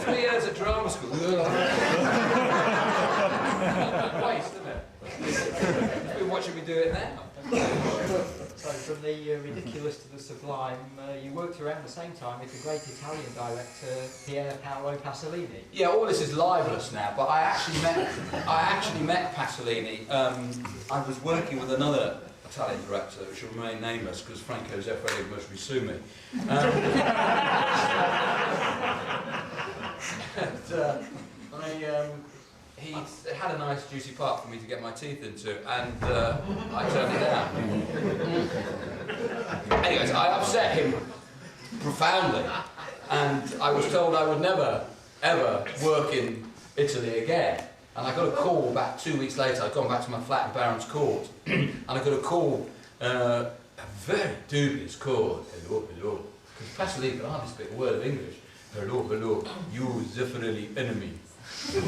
3 years at drama school. Waste, isn't it? You've been watching me do it now. So from the ridiculous to the sublime, you worked around the same time with the great Italian director Pier Paolo Pasolini. Yeah, all this is libelous now, but I actually met Pasolini. I was working with another Italian director, which will remain nameless because Franco Zeffirelli would mostly sue me. He had a nice juicy part for me to get my teeth into, and I turned it down. Anyways, I upset him profoundly, and I was told I would never, ever work in Italy again. And I got a call about 2 weeks later. I'd gone back to my flat in Barons Court, and I got a call, a very dubious call. Hello, hello. Because Pasolini could hardly speak a word of English. Hello, hello. You Zeffirelli enemy. So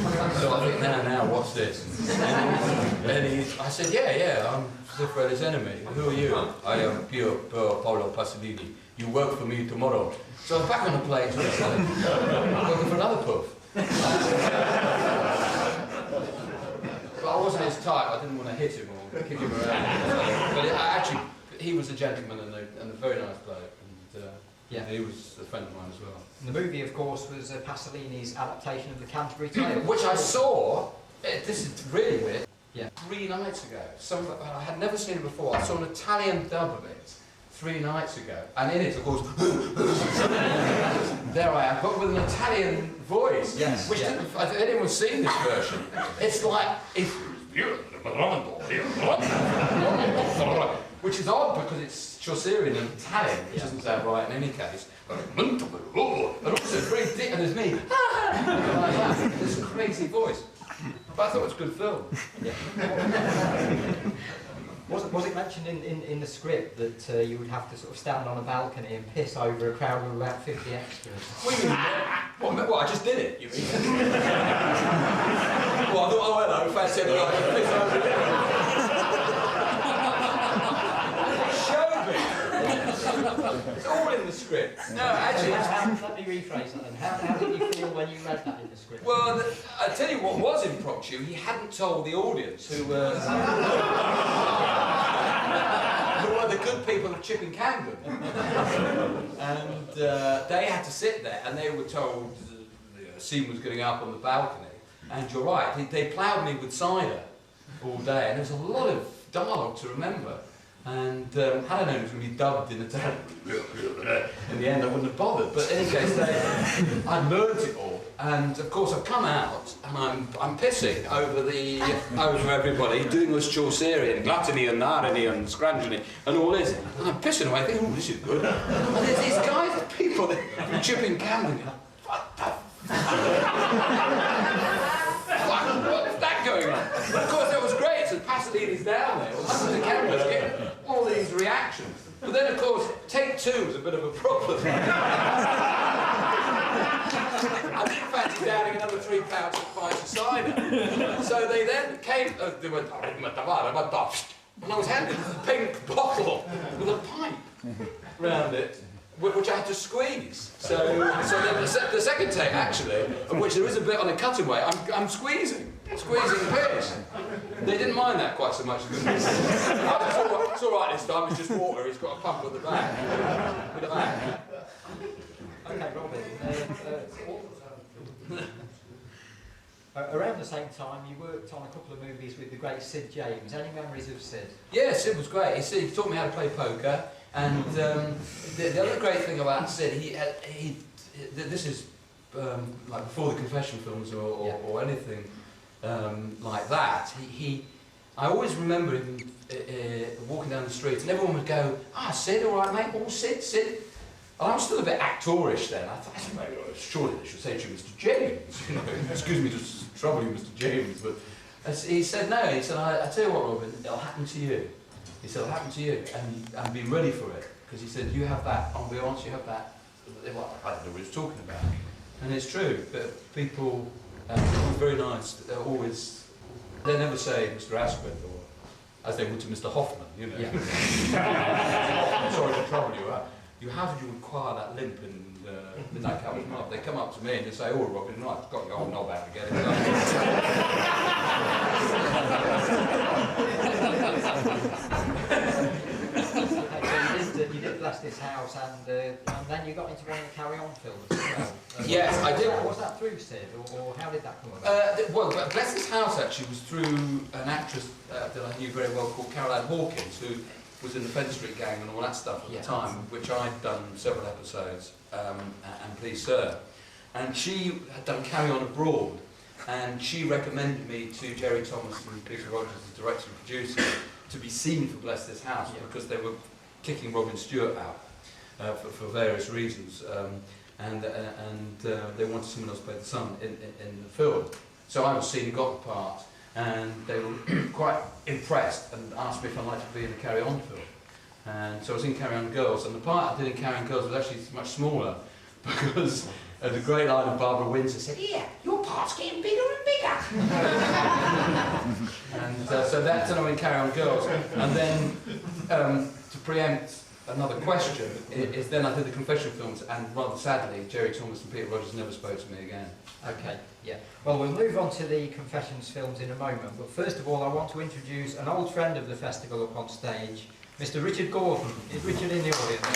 I think, now, what's this? And I said, yeah, I'm Zeffirelli's enemy. Who are you? I am Pier Paolo Pasolini. You work for me tomorrow. So I'm back on the plane, looking for another puff. But I wasn't his type. I didn't want to hit him or kick him around. But actually, he was a gentleman and a very nice bloke. Yeah, he was a friend of mine as well. And the movie, of course, was Pasolini's adaptation of the Canterbury Tales. Which I saw, this is really weird, yeah. 3 nights ago. I had never seen it before. I saw an Italian dub of it 3 nights ago. And in it, of course, there I am, but with an Italian voice. Yes. Which if anyone's seen this version, it's like, which is odd because it's Chaucerian and Italian, which doesn't sound right in any case. And also it's very deep, and there's me, like that, this crazy voice. But I thought it was a good film. Yeah. Was it mentioned in the script that you would have to sort of stand on a balcony and piss over a crowd of about 50 extras? What, I just did it, you mean? Well, I thought, oh hello, fancy anything I can piss over it. It's all in the script. No, actually... Let me rephrase that then. How did you feel when you read that in the script? Well, I'll tell you what was impromptu. He hadn't told the audience who were the good people of Chipping Camden. And they had to sit there and they were told the scene was going up on the balcony. And you're right, they ploughed me with cider all day and there was a lot of dialogue to remember. And had I known it was going to be dubbed in Italian, in the end I wouldn't have bothered. But in any case, I learned it all, and of course I've come out and I'm pissing over everybody, doing this Chaucerian, gluttony and nariny and scrangeny and all this, and I'm pissing away, thinking, oh, this is good. And there's these guys, the people from Chipping Camden, what the what's that going on? But of course that was great, so Pasolini's down there, hundreds of cameras getting all these reactions. But then of course, take 2 was a bit of a problem. I didn't fancy downing another 3 pounds of pints of cider. So they then came, they went, and I was handed a pink bottle with a pipe round it, which I had to squeeze. So then the second take, actually, of which there is a bit on a cutaway, I'm squeezing piss. They didn't mind that quite so much. It's all right this time, it's just water, he's got a pump at the back. Okay, Robin. Around the same time, you worked on a couple of movies with the great Sid James. Any memories of Sid? Yeah, Sid was great. He taught me how to play poker. And the other great thing about Sid, this is like before the confession films or anything like that. I always remember him walking down the street, and everyone would go, "Ah, Sid, all right, mate. Oh, Sid." And I was still a bit actorish then. I thought, surely they should say to you, Mr. James. You know, excuse me to trouble you, Mr. James. But he said, no. He said, I tell you what, Robin, it'll happen to you. He said, it'll happen to you, and be ready for it. Because he said, you have that ambiance, you have that, well, I don't know what he was talking about. And it's true, but people, very nice, they never say Mr. Askwith, or as they would to Mr. Hoffman, you know. Yeah. Sorry to trouble you, how did you acquire that limp in Midnight Cowboys Mob? They come up to me and they say, oh, Robin, no, I've got your old knob out again. You did Bless This House, and then you got into one of the Carry On films as well. Yes, I did. Was that through Sid, or how did that come about? Well, Bless This House actually was through an actress that I knew very well called Caroline Hawkins, who was in the Fenn Street Gang and all that stuff at the time, which I'd done several episodes, and Please Sir. And she had done Carry On Abroad, and she recommended me to Jerry Thomas and Peter Rogers, the director and producer, to be seen for Bless This House, because they were kicking Robin Stewart out for various reasons, and they wanted someone else to play the son in the film. So I was seen and got the part, and they were quite impressed and asked me if I'd like to be in the Carry On film. And so I was in Carry On Girls, and the part I did in Carry On Girls was actually much smaller, because the great line of Barbara Windsor said, "Yeah, your part's getting bigger and bigger." And so that's when I Carry On Girls. And then, to preempt another question, is then I did the confession films, and rather sadly, Jerry Thomas and Peter Rogers never spoke to me again. Okay, yeah. Well, we'll move on to the Confessions films in a moment, but first of all I want to introduce an old friend of the festival up on stage, Mr. Richard Gordon. Is Richard in the audience?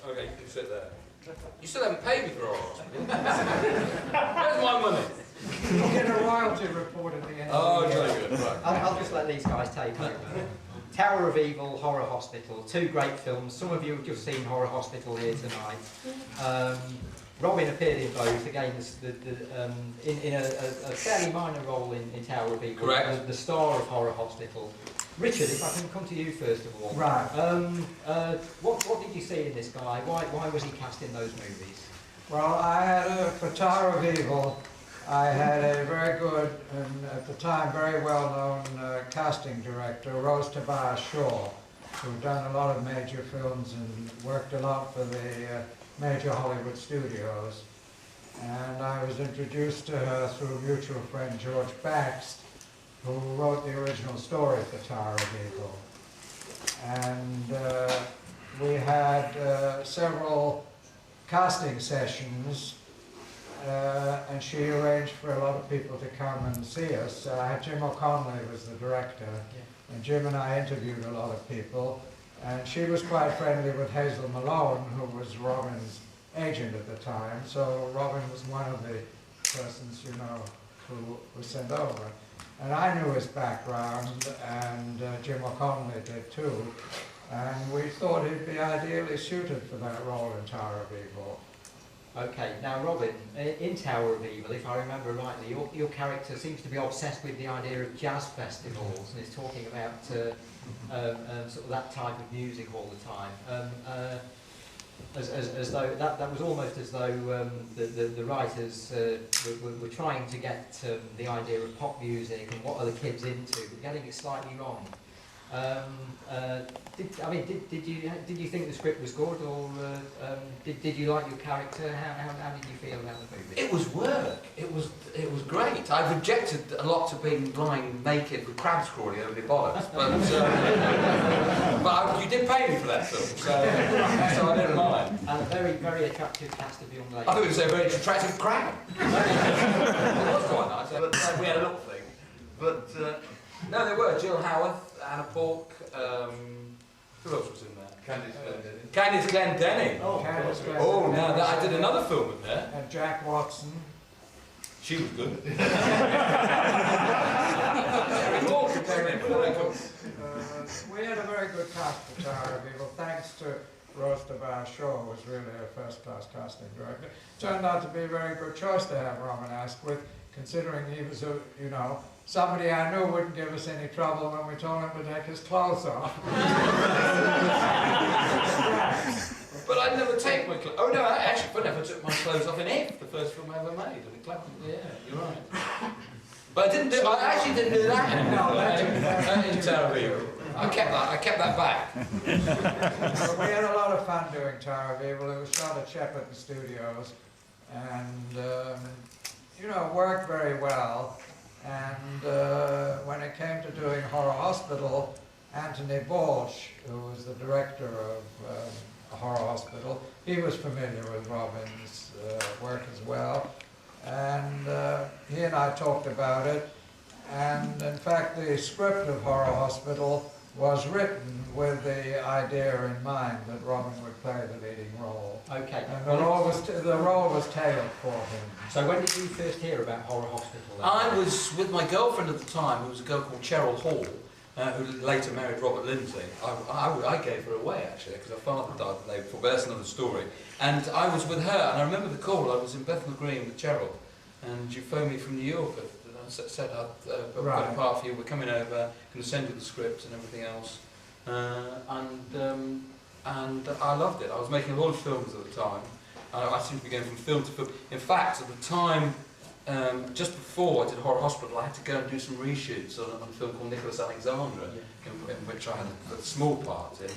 Okay, you can sit there. You still haven't paid me for all. Where's my money? You'll get a royalty report at the end Oh, of the year. very good. Right. I'll just let these guys take over. Tower of Evil, Horror Hospital, two great films. Some of you have just seen Horror Hospital here tonight. Robin appeared in both, again, in a fairly minor role in Tower of Evil. Correct. The star of Horror Hospital. Richard, if I can come to you first of all. Right. What did you see in this guy? Why was he cast in those movies? Well, I had for Tower of Evil, I had a very good and at the time very well-known casting director, Rose Tobias Shaw, who'd done a lot of major films and worked a lot for the major Hollywood studios. And I was introduced to her through a mutual friend, George Baxt, who wrote the original story for Tower of Evil. And we had several casting sessions, and she arranged for a lot of people to come and see us. Jim O'Connelly was the director, and Jim and I interviewed a lot of people. And she was quite friendly with Hazel Malone, who was Robin's agent at the time. So Robin was one of the persons, you know, who was sent over. And I knew his background, and Jim O'Connelly did too. And we thought he'd be ideally suited for that role in Tower of Evil. Okay, now Robin, in Tower of Evil, if I remember rightly, your character seems to be obsessed with the idea of jazz festivals and is talking about sort of that type of music all the time. As though that was almost as though the writers were trying to get the idea of pop music and what are the kids into, but getting it slightly wrong. Did you think the script was good, or did you like your character? How did you feel about the movie? It was work. It was great. I've objected a lot to being lying naked with crabs crawling over your bollocks, but you did pay me for that film, so I didn't mind. And a very, very attractive cast of young ladies. I thought you were saying a very attractive crab. It was quite nice, but we had a little thing. But no, there were Jill Howarth, Anna Pork. Who else was in there? Candice Glendenning. Oh, Now I did another film with her. And Jack Watson. She was good. We had a very good cast for Tower of Evil, thanks to Rose Tobias Shaw, who was really a first-class casting director. Turned out to be a very good choice to have Robin Askwith, considering he was somebody I knew wouldn't give us any trouble when we told him to take his clothes off. But I'd never take my clothes. Oh no, I actually never took my clothes off in If, the first film I ever made. Yeah, you're right. But I actually didn't do that in Tower of Evil. I kept that back. But we had a lot of fun doing Tower of Evil. It was shot at Shepperton Studios, and you know, worked very well. And when it came to doing Horror Hospital, Anthony Balch, who was the director of Horror Hospital, he was familiar with Robin's work as well. And he and I talked about it. And in fact, the script of Horror Hospital was written with the idea in mind that Robin would play the leading role. Okay. And the role was tailored for him. So when did you first hear about Horror Hospital then? I was with my girlfriend at the time, who was a girl called Cheryl Hall, who later married Robert Lindsay. I gave her away, actually, because her father died the day before, but that's another story. And I was with her, and I remember the call. I was in Bethnal Green with Cheryl, and you phoned me from New York. I said, I've got a part for you, we're coming over, going to send you the scripts and everything else. And I loved it. I was making a lot of films at the time. I seemed to be going from film to film. In fact, at the time, just before I did Horror Hospital, I had to go and do some reshoots on a film called Nicholas Alexandra, in which I had a small part in.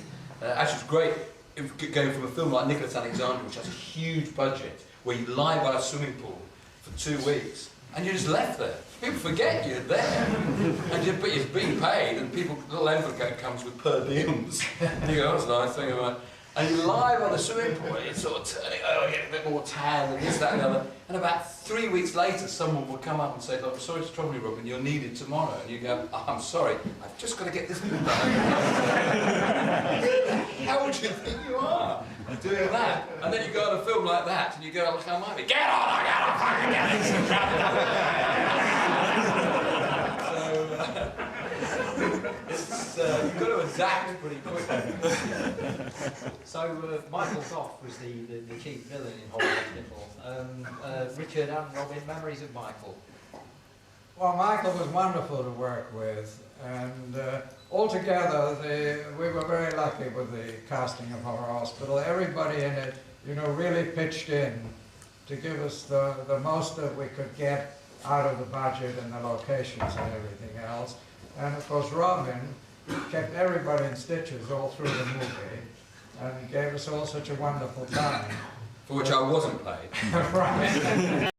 Actually, it was great going from a film like Nicholas Alexandra, which has a huge budget, where you lie by a swimming pool for 2 weeks, and you're just left there. People forget you're there, but you're being paid, and little envelope comes with per diems. And you go, that's a nice thing about it. And you lie by the swimming pool, and it's sort of turning, I get a bit more tan, and this, that, and the other. And about 3 weeks later, someone will come up and say, look, I'm sorry to trouble you, Robin, you're needed tomorrow. And you go, oh, I'm sorry, I've just got to get this bit done. How would you think you are doing that? And then you go on a film like that, and you go, look, how might be? Get on, I gotta fucking get it! You've got to adapt pretty quickly. So Michael Goff was the chief villain in Horror Hospital. Richard and Robin, memories of Michael? Well, Michael was wonderful to work with, and altogether we were very lucky with the casting of Horror Hospital. Everybody in it, you know, really pitched in to give us the most that we could get out of the budget and the locations and everything else. And of course, Robin kept everybody in stitches all through the movie, and gave us all such a wonderful time. For which I wasn't paid. Right.